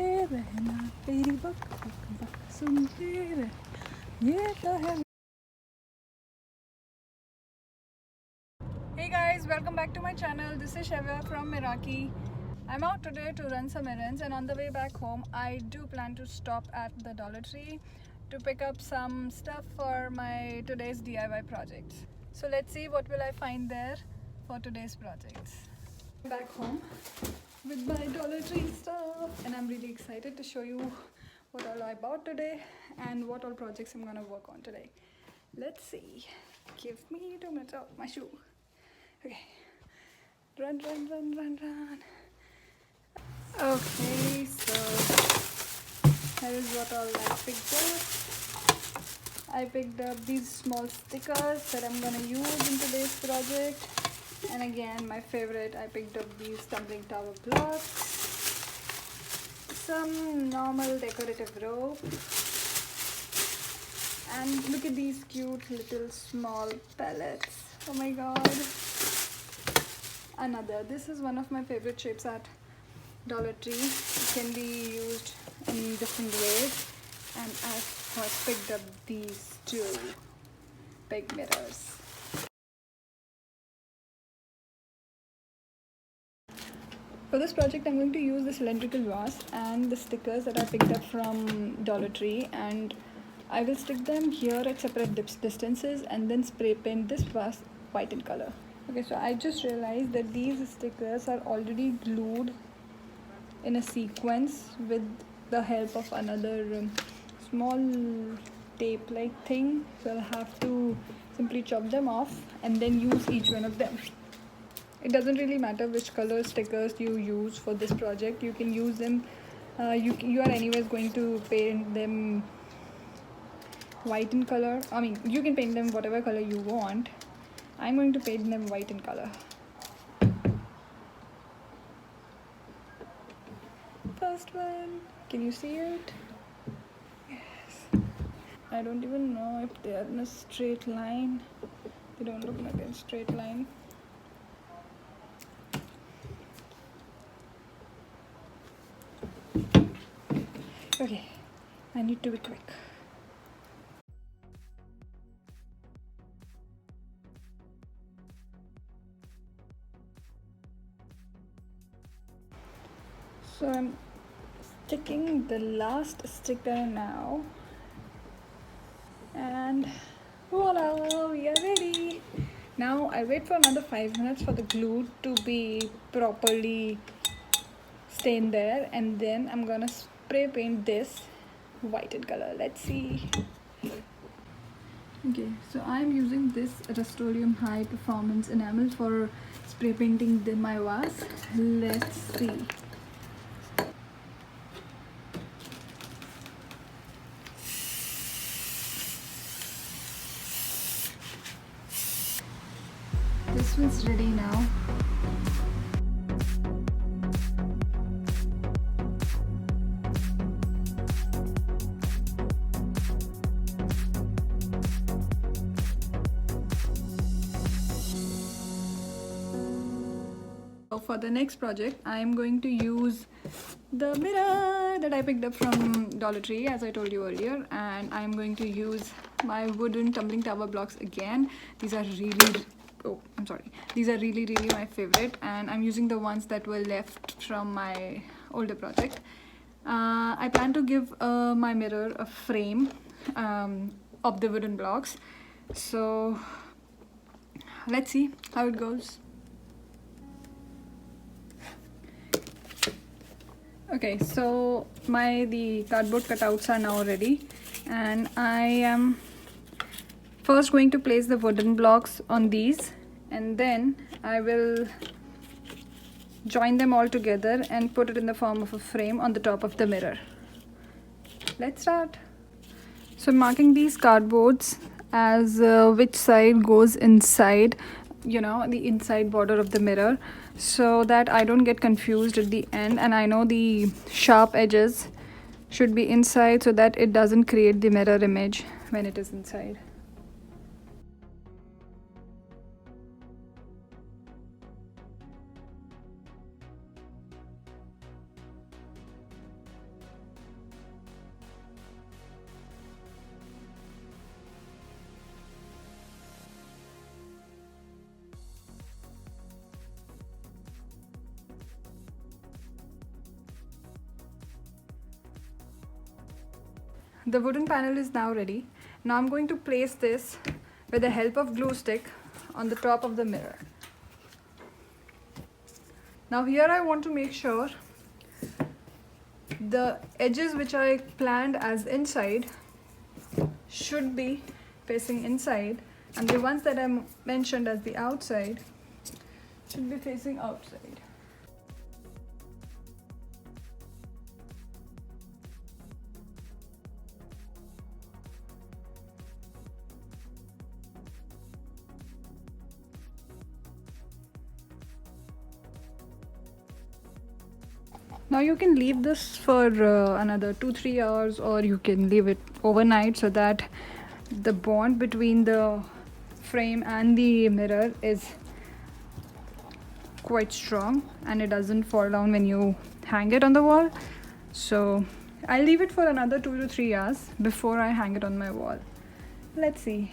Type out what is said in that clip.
सुनते रहना तेरी बक बक बक सुनते रह ये तो है. Hey guys, welcome back to my channel. This is Shevya from Meraki. I'm out today to run some errands, and on the way back home I do plan to stop at the Dollar Tree to pick up some stuff for my today's DIY projects. So let's see what will I find there for today's projects. Back home with my Dollar Tree stuff, and I'm really excited to show you what all I bought today and what all projects I'm gonna work on today. Let's see. Give me 2 minutes. Oh, my shoe. Okay. Run, run, run, run, run. Okay, so here is what all I picked up. I picked up these small stickers that I'm gonna use in today's project. And again, my favorite, I picked up these Tumbling Tower blocks, some normal decorative rope, and look at these cute little small pellets. Oh my god. Another, this is one of my favorite shapes at Dollar Tree. It can be used in different ways, and I picked up these two big mirrors. For this project, I'm going to use the cylindrical vase and the stickers that I picked up from Dollar Tree, and I will stick them here at separate distances and then spray paint this vase white in color. Okay, so I just realized that these stickers are already glued in a sequence with the help of another small tape like thing. So I'll have to simply chop them off and then use each one of them. It doesn't really matter which color stickers you use for this project. You can use them, you are anyways going to paint them white in color. I mean, you can paint them whatever color you want. I'm going to paint them white in color. First one, can you see it? Yes. I don't even know if they are in a straight line. They don't look like a straight line. Okay, I need to be quick. So I'm sticking the last sticker now, and voila, we are ready. Now I wait for another 5 minutes for the glue to be properly stained there, and then I'm gonna spray paint this white in color. Let's see. Okay, so I'm using this Rust-Oleum high performance enamel for spray painting my vase. Let's see. This one's ready now. So for the next project, I am going to use the mirror that I picked up from Dollar Tree, as I told you earlier, and I am going to use my wooden tumbling tower blocks again. These are really these are really my favorite, and I'm using the ones that were left from my older project. I plan to give my mirror a frame of the wooden blocks, so let's see how it goes. Okay, so the cardboard cutouts are now ready, and I am first going to place the wooden blocks on these, and then I will join them all together and put it in the form of a frame on the top of the mirror. Let's start. So I'm marking these cardboards as which side goes inside, the inside border of the mirror, so that I don't get confused at the end, and I know the sharp edges should be inside so that it doesn't create the mirror image when it is inside. the wooden panel is now ready. Now I'm going to place this with the help of glue stick on the top of the mirror. Now here I want to make sure the edges which I planned as inside should be facing inside, and the ones that I mentioned as the outside should be facing outside. Now you can leave this for another 2-3 hours, or you can leave it overnight so that the bond between the frame and the mirror is quite strong and it doesn't fall down when you hang it on the wall. So I'll leave it for another 2 to 3 hours before I hang it on my wall. Let's see.